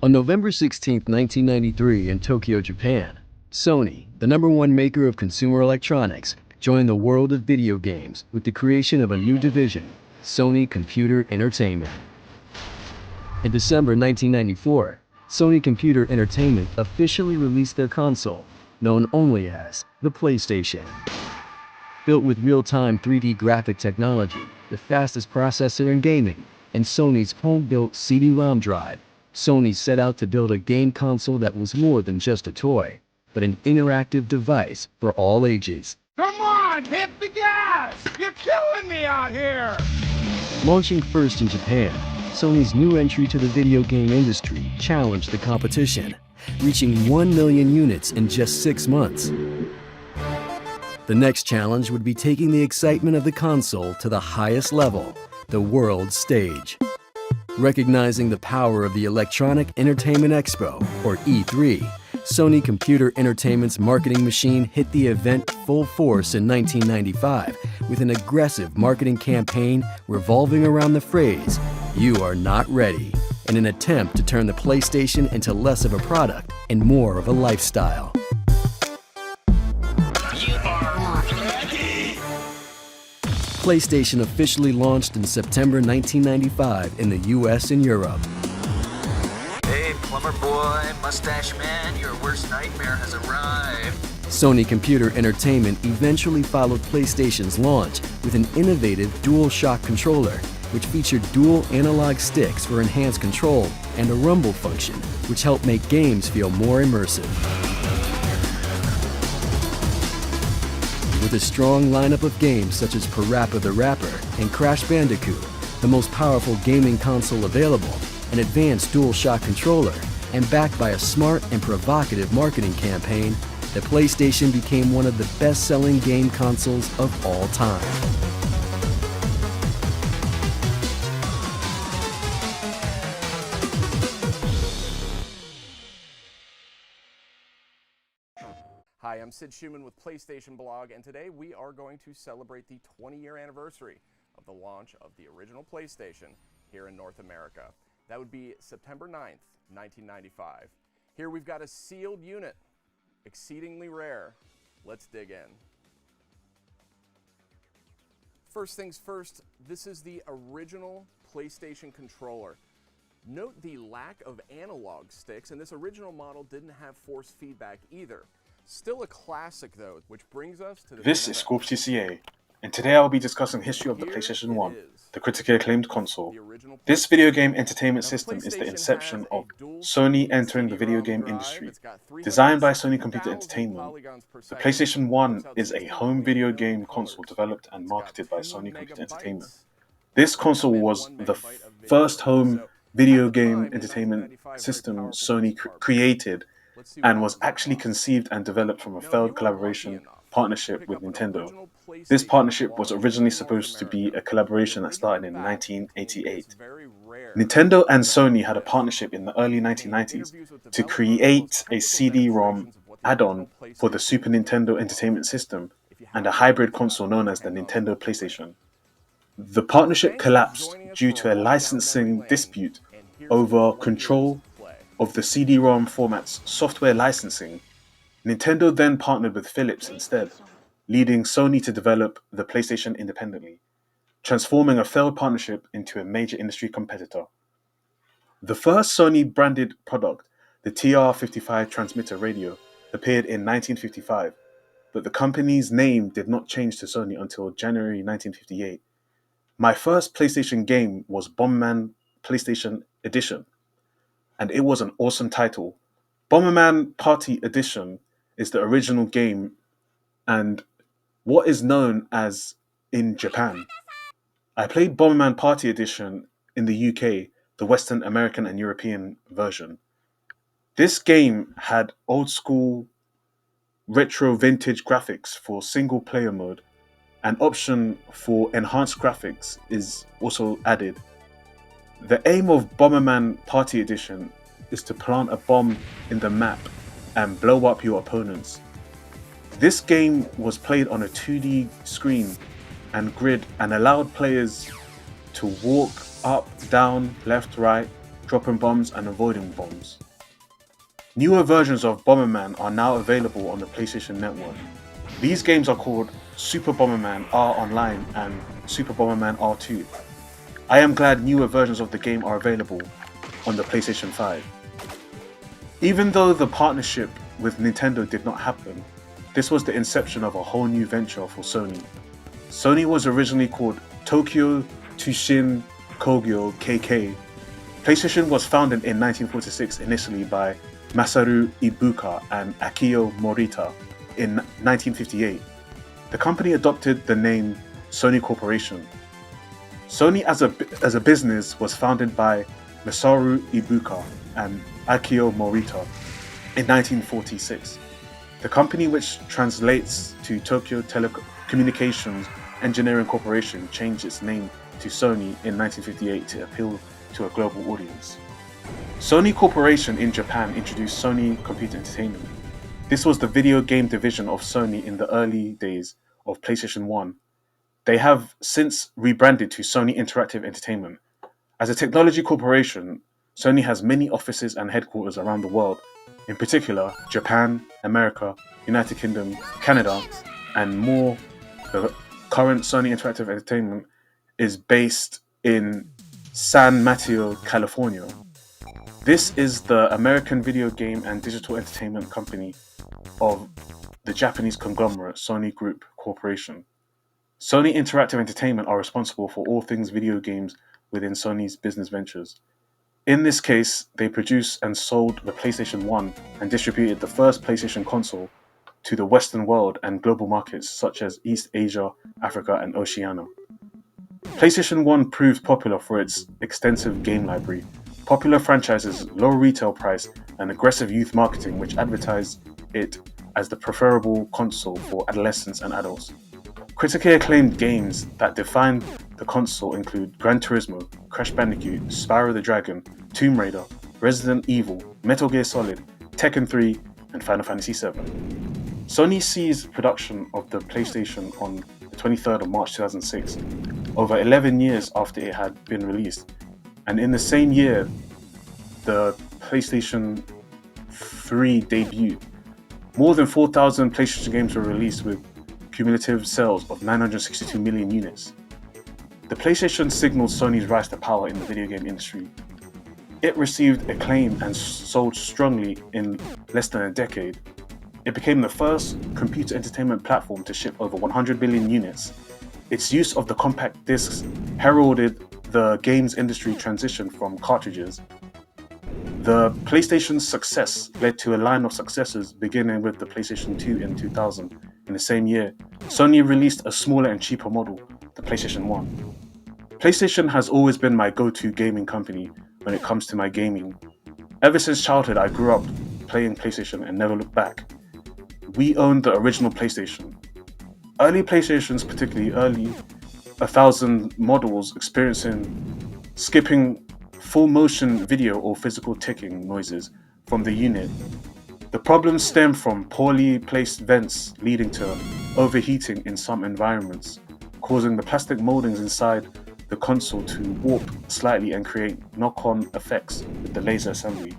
On November 16, 1993, in Tokyo, Japan, Sony, the #1 maker of consumer electronics, joined the world of video games with the creation of a new division, Sony Computer Entertainment. In December 1994, Sony Computer Entertainment officially released their console, known only as the PlayStation. Built with real-time 3D graphic technology, the fastest processor in gaming, and Sony's home-built CD-ROM drive, Sony set out to build a game console that was more than just a toy, but an interactive device for all ages. Come on, hit the gas! You're killing me out here! Launching first in Japan, Sony's new entry to the video game industry challenged the competition, reaching 1 million units in just 6 months. The next challenge would be taking the excitement of the console to the highest level, the world stage. Recognizing the power of the Electronic Entertainment Expo, or E3, Sony Computer Entertainment's marketing machine hit the event full force in 1995 with an aggressive marketing campaign revolving around the phrase, "You are not ready," in an attempt to turn the PlayStation into less of a product and more of a lifestyle. PlayStation officially launched in September 1995 in the US and Europe. Hey, plumber boy, mustache man, your worst nightmare has arrived. Sony Computer Entertainment eventually followed PlayStation's launch with an innovative DualShock controller, which featured dual analog sticks for enhanced control and a rumble function, which helped make games feel more immersive. With a strong lineup of games such as Parappa the Rapper and Crash Bandicoot, the most powerful gaming console available, an advanced DualShock controller, and backed by a smart and provocative marketing campaign, the PlayStation became one of the best-selling game consoles of all time. Hi, I'm Sid Schumann with PlayStation Blog, and today we are going to celebrate the 20-year anniversary of the launch of the original PlayStation here in North America. That would be September 9th, 1995. Here we've got a sealed unit, exceedingly rare. Let's dig in. First things first, this is the original PlayStation controller. Note the lack of analog sticks, and this original model didn't have force feedback either. Still a classic though, which brings us to This is Scorp TCA, and today I will be discussing the history of the PlayStation 1, the critically acclaimed console. This video game entertainment system is the inception of Sony entering the video game industry. Designed by Sony Computer Entertainment, the PlayStation 1 is a home video game console developed and marketed by Sony Computer Entertainment. This console was the first home video game entertainment system Sony created, and was actually conceived and developed from a failed collaboration partnership with Nintendo. This partnership was originally supposed to be a collaboration that started in 1988. Nintendo and Sony had a partnership in the early 1990s to create a CD-ROM add-on for the Super Nintendo Entertainment System and a hybrid console known as the Nintendo PlayStation. The partnership collapsed due to a licensing dispute over control of the CD-ROM format's software licensing. Nintendo then partnered with Philips instead, leading Sony to develop the PlayStation independently, transforming a failed partnership into a major industry competitor. The first Sony-branded product, the TR-55 transmitter radio, appeared in 1955, but the company's name did not change to Sony until January 1958. My first PlayStation game was Bomberman PlayStation Edition, and it was an awesome title. Bomberman Party Edition is the original game and what is known as in Japan. I played Bomberman Party Edition in the UK, the Western American and European version. This game had old school retro vintage graphics for single player mode. An option for enhanced graphics is also added. The aim of Bomberman Party Edition is to plant a bomb in the map and blow up your opponents. This game was played on a 2D screen and grid and allowed players to walk up, down, left, right, dropping bombs and avoiding bombs. Newer versions of Bomberman are now available on the PlayStation Network. These games are called Super Bomberman R Online and Super Bomberman R2. I am glad newer versions of the game are available on the PlayStation 5. Even though the partnership with Nintendo did not happen, this was the inception of a whole new venture for Sony. Sony was originally called Tokyo Tushin Kogyo KK. PlayStation was founded in 1946 initially by Masaru Ibuka and Akio Morita. In 1958, the company adopted the name Sony Corporation. Sony as a business was founded by Masaru Ibuka and Akio Morita in 1946. The company, which translates to Tokyo Telecommunications Engineering Corporation, changed its name to Sony in 1958 to appeal to a global audience. Sony Corporation in Japan introduced Sony Computer Entertainment. This was the video game division of Sony in the early days of PlayStation 1. They have since rebranded to Sony Interactive Entertainment. As a technology corporation, Sony has many offices and headquarters around the world, in particular Japan, America, United Kingdom, Canada, and more. The current Sony Interactive Entertainment is based in San Mateo, California. This is the American video game and digital entertainment company of the Japanese conglomerate Sony Group Corporation. Sony Interactive Entertainment are responsible for all things video games within Sony's business ventures. In this case, they produced and sold the PlayStation 1 and distributed the first PlayStation console to the Western world and global markets such as East Asia, Africa, and Oceania. PlayStation 1 proved popular for its extensive game library, popular franchises, low retail price, and aggressive youth marketing which advertised it as the preferable console for adolescents and adults. Critically acclaimed games that defined the console include Gran Turismo, Crash Bandicoot, Spyro the Dragon, Tomb Raider, Resident Evil, Metal Gear Solid, Tekken 3, and Final Fantasy VII. Sony ceased production of the PlayStation on the 23rd of March 2006, over 11 years after it had been released, and in the same year, the PlayStation 3 debuted. More than 4,000 PlayStation games were released with cumulative sales of 962 million units. The PlayStation signaled Sony's rise to power in the video game industry. It received acclaim and sold strongly in less than a decade. It became the first computer entertainment platform to ship over 100 billion units. Its use of the compact discs heralded the games industry transition from cartridges. The PlayStation's success led to a line of successors, beginning with the PlayStation 2 in 2000. In the same year, Sony released a smaller and cheaper model, the PlayStation 1. PlayStation has always been my go-to gaming company when it comes to my gaming. Ever since childhood, I grew up playing PlayStation and never looked back. We owned the original PlayStation. Early PlayStations, particularly early 1000 models, experiencing skipping full motion video or physical ticking noises from the unit. The problems stem from poorly placed vents leading to overheating in some environments, causing the plastic moldings inside the console to warp slightly and create knock-on effects with the laser assembly.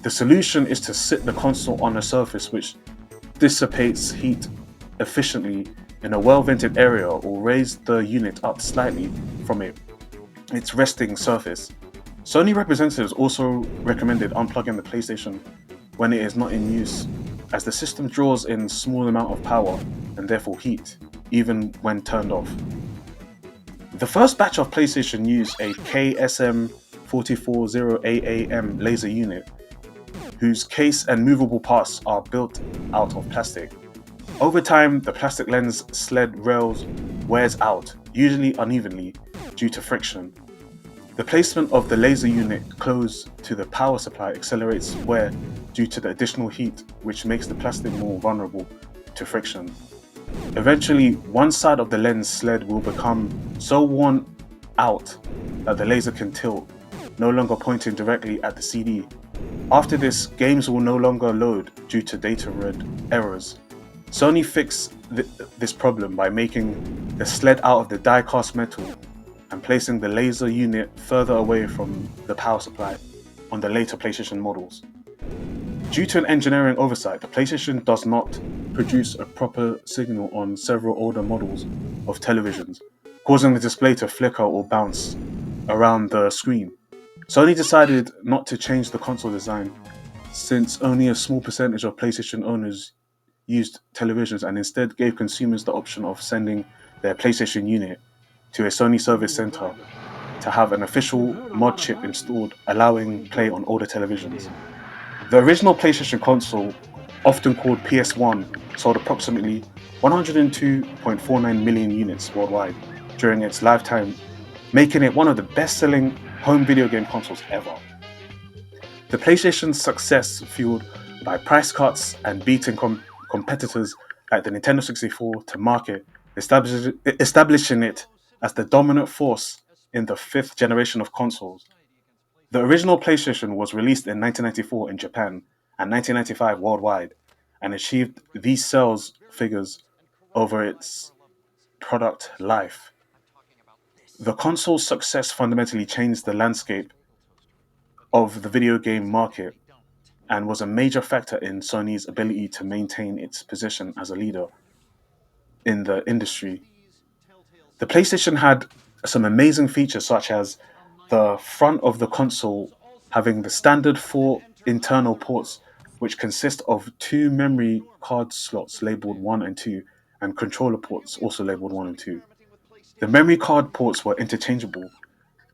The solution is to sit the console on a surface which dissipates heat efficiently in a well-vented area, or raise the unit up slightly from its resting surface. Sony representatives also recommended unplugging the PlayStation when it is not in use, as the system draws in small amount of power and therefore heat, even when turned off. The first batch of PlayStation used a KSM440AAM laser unit, whose case and movable parts are built out of plastic. Over time, the plastic lens sled rails wears out, usually unevenly, due to friction. The placement of the laser unit close to the power supply accelerates wear due to the additional heat, which makes the plastic more vulnerable to friction. Eventually, one side of the lens sled will become so worn out that the laser can tilt, no longer pointing directly at the CD. After this, games will no longer load due to data read errors. Sony fixed this problem by making the sled out of the die-cast metal and placing the laser unit further away from the power supply on the later PlayStation models. Due to an engineering oversight, the PlayStation does not produce a proper signal on several older models of televisions, causing the display to flicker or bounce around the screen. Sony decided not to change the console design, since only a small percentage of PlayStation owners used televisions, and instead gave consumers the option of sending their PlayStation unit to a Sony service center to have an official mod chip installed, allowing play on older televisions. The original PlayStation console, often called PS1, sold approximately 102.49 million units worldwide during its lifetime, making it one of the best-selling home video game consoles ever. The PlayStation's success, fueled by price cuts and beating competitors like the Nintendo 64 to market, establishing it as the dominant force in the fifth generation of consoles. The original PlayStation was released in 1994 in Japan and 1995 worldwide, and achieved these sales figures over its product life. The console's success fundamentally changed the landscape of the video game market and was a major factor in Sony's ability to maintain its position as a leader in the industry. The PlayStation had some amazing features, such as the front of the console having the standard 4 internal ports, which consist of 2 memory card slots labeled 1 and 2, and controller ports also labeled 1 and 2. The memory card ports were interchangeable.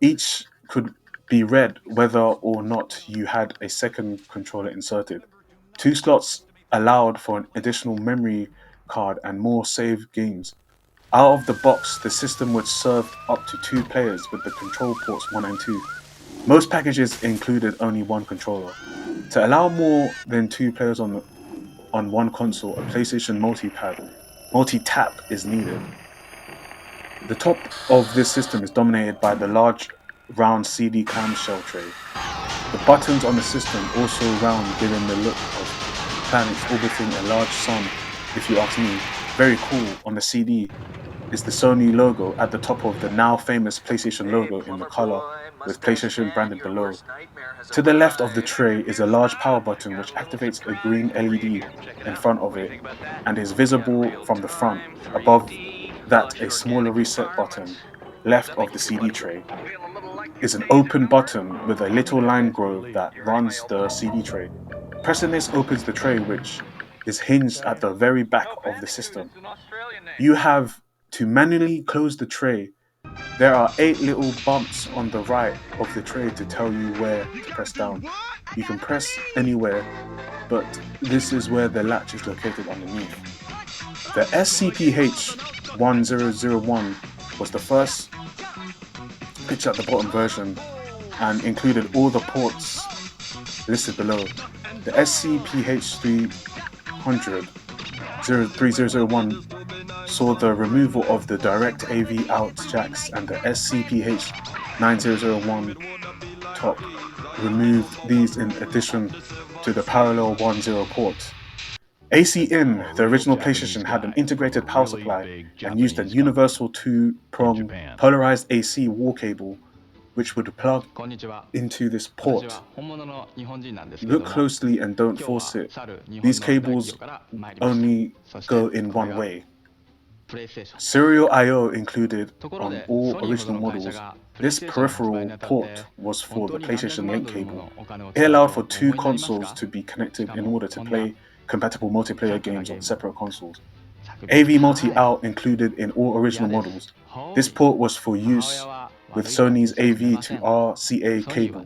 Each could be read whether or not you had a second controller inserted. 2 slots allowed for an additional memory card and more save games. Out of the box, the system would serve up to 2 players with the control ports 1 and 2. Most packages included only 1 controller. To allow more than 2 players on one console, a PlayStation multi-tap is needed. The top of this system is dominated by the large round CD clamshell tray. The buttons on the system also round, giving the look of planets orbiting a large sun, if you ask me. Very cool. On the CD is the Sony logo at the top of the now famous PlayStation logo in the color with PlayStation branded below. To the left of the tray is a large power button which activates a green LED in front of it and is visible from the front. Above that, a smaller reset button left of the CD tray is an open button with a little line grove that runs the CD tray. Pressing this opens the tray, which is hinged at the very back of the system. You have to manually close the tray. There are 8 little bumps on the right of the tray to tell you where to press down. You can press anywhere, but this is where the latch is located underneath. The SCPH-1001 was the first picture at the bottom version and included all the ports listed below. The SCPH-300-3001 saw the removal of the direct AV out jacks, and the SCPH-9001 top removed these in addition to the parallel 10 port. AC in, the original PlayStation had an integrated power supply and used a universal 2-prong polarized AC wall cable which would plug into this port. Look closely and don't force it. These cables only go in one way. Serial I/O included on all original models. This peripheral port was for the PlayStation Link cable. It allowed for 2 consoles to be connected in order to play compatible multiplayer games on separate consoles. AV multi-out included in all original models. This port was for use with Sony's AV to RCA cable,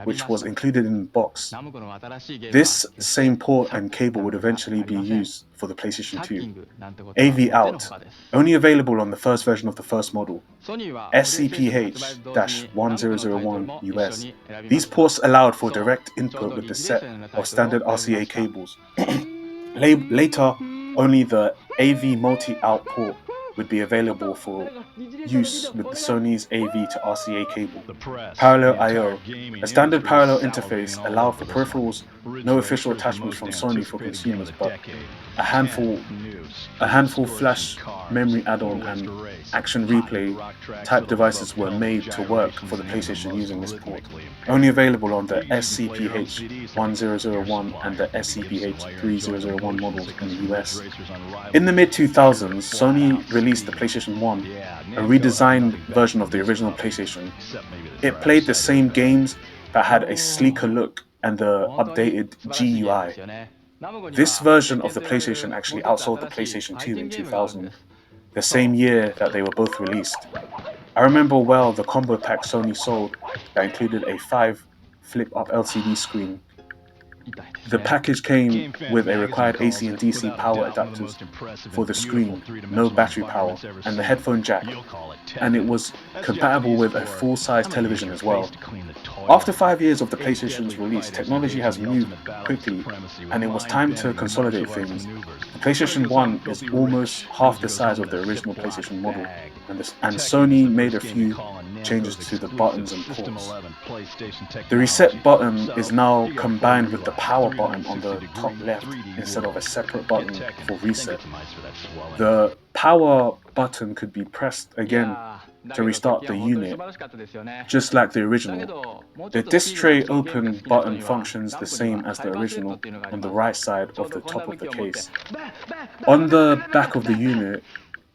which was included in the box. This same port and cable would eventually be used for the PlayStation 2. AV out, only available on the first version of the first model, SCPH-1001 US. These ports allowed for direct input with the set of standard RCA cables. Later, only the AV multi-out port would be available for use with the Sony's AV to RCA cable. Parallel I/O. A standard parallel interface allowed for peripherals, no official attachments from Sony for consumers, but a handful flash memory add-on and action replay type devices were made to work for the PlayStation using this port. Only available on the SCPH-1001 and the SCPH-3001 models in the US. In the mid-2000s, Sony released the PlayStation 1, a redesigned version of the original PlayStation. It played the same games but had a sleeker look and the updated GUI. This version of the PlayStation actually outsold the PlayStation 2 in 2000, the same year that they were both released. I remember well the combo pack Sony sold that included a 5 flip-up LCD screen. The package came with a required AC and DC power adapters for the screen, no battery power, and the headphone jack, and it was compatible with a full-size television as well. After 5 years of the PlayStation's release, technology has moved quickly, and it was time to consolidate things. The PlayStation 1 is almost half the size of the original PlayStation model, and Sony made a few changes to the buttons and ports. The reset button is now combined with the power button on the top left instead of a separate button for reset. The power button could be pressed again to restart the unit, just like the original. The disc tray open button functions the same as the original on the right side of the top of the case. On the back of the unit,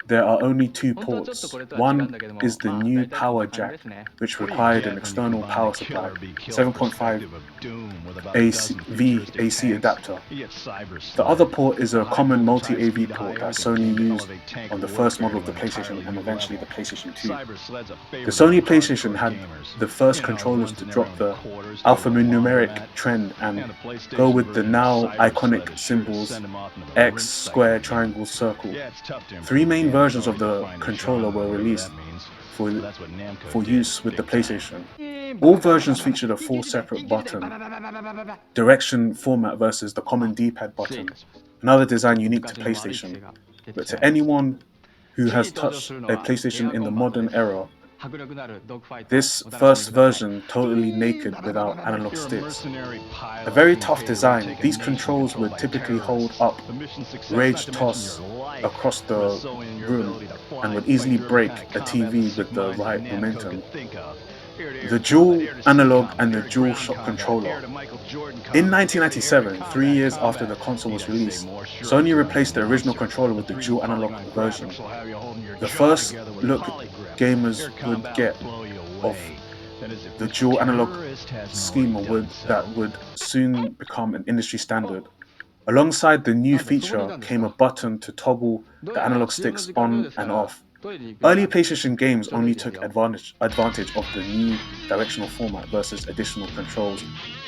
there are only 2 ports. One is the new power jack, which required an external power supply, 7.5 AC adapter. The other port is a common multi-AV port that Sony used on the first model of the PlayStation and eventually the PlayStation 2. The Sony PlayStation had the first controllers to drop the alphanumeric trend and go with the now iconic symbols X, square, triangle, circle. 3 main versions of the controller were released for use with the PlayStation. All versions featured a 4 separate button direction format versus the common D-pad button, another design unique to PlayStation. But to anyone who has touched a PlayStation in the modern era, this first version totally naked without analog sticks. A very tough design, these controls would typically hold up, rage toss across the room, and would easily break a TV with the right momentum. The dual analog and the dual shock controller. In 1997, 3 years after the console was released, Sony replaced the original controller with the dual analog version. The first look gamers would get of the dual analog schema that would soon become an industry standard. Alongside the new feature came a button to toggle the analog sticks on and off. Early PlayStation games only took advantage of the new directional format versus additional controls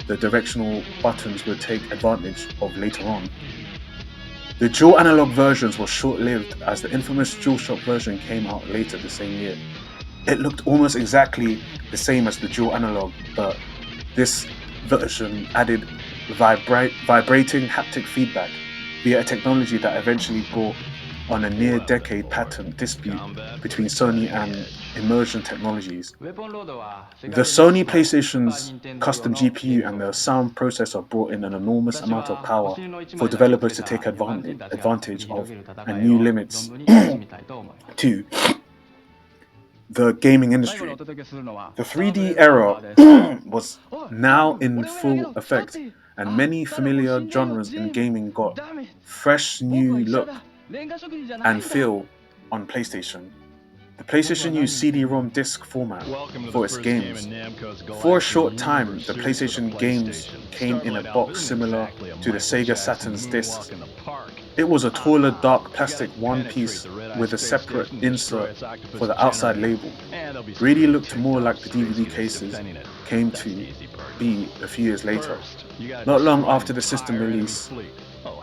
the directional buttons would take advantage of later on. The dual analog versions were short-lived as the infamous DualShock version came out later the same year. It looked almost exactly the same as the dual analog, but this version added vibrating haptic feedback via a technology that eventually brought on a near-decade patent dispute between Sony and Immersion Technologies. The Sony PlayStation's custom GPU and the sound processor brought in an enormous amount of power for developers to take advantage of, and new limits to the gaming industry. The 3D era was now in full effect, and many familiar genres in gaming got fresh new look and feel on PlayStation. The PlayStation used CD-ROM disc format for its games. For a short time, the PlayStation games came in a box similar to the Sega Saturn's discs. It was a taller, dark plastic one piece with a separate insert for the outside label. Really looked more like the DVD cases came to be a few years later. Not long after the system release,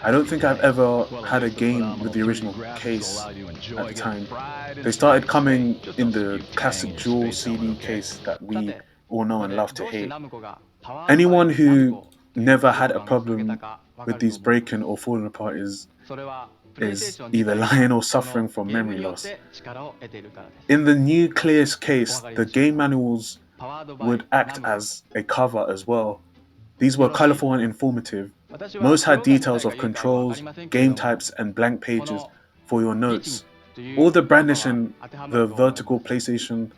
I don't think I've ever had a game with the original case at the time. They started coming in the classic dual CD case that we all know and love to hate. Anyone who never had a problem with these breaking or falling apart is either lying or suffering from memory loss. In the nucleus case, the game manuals would act as a cover as well. These were colorful and informative. Most had details of controls, game types, and blank pages for your notes. All the brandish and the vertical PlayStation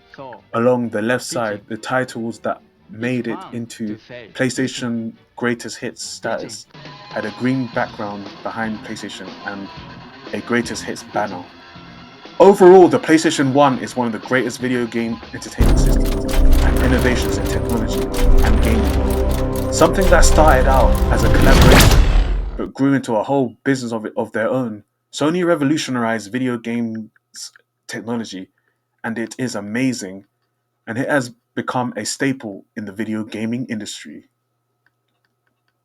along the left side, the titles that made it into PlayStation Greatest Hits status, had a green background behind PlayStation and a Greatest Hits banner. Overall, the PlayStation 1 is one of the greatest video game entertainment systems and innovations in technology and gaming. Something that started out as a collaboration but grew into a whole business of their own. Sony revolutionized video games technology, and it is amazing, and it has become a staple in the video gaming industry.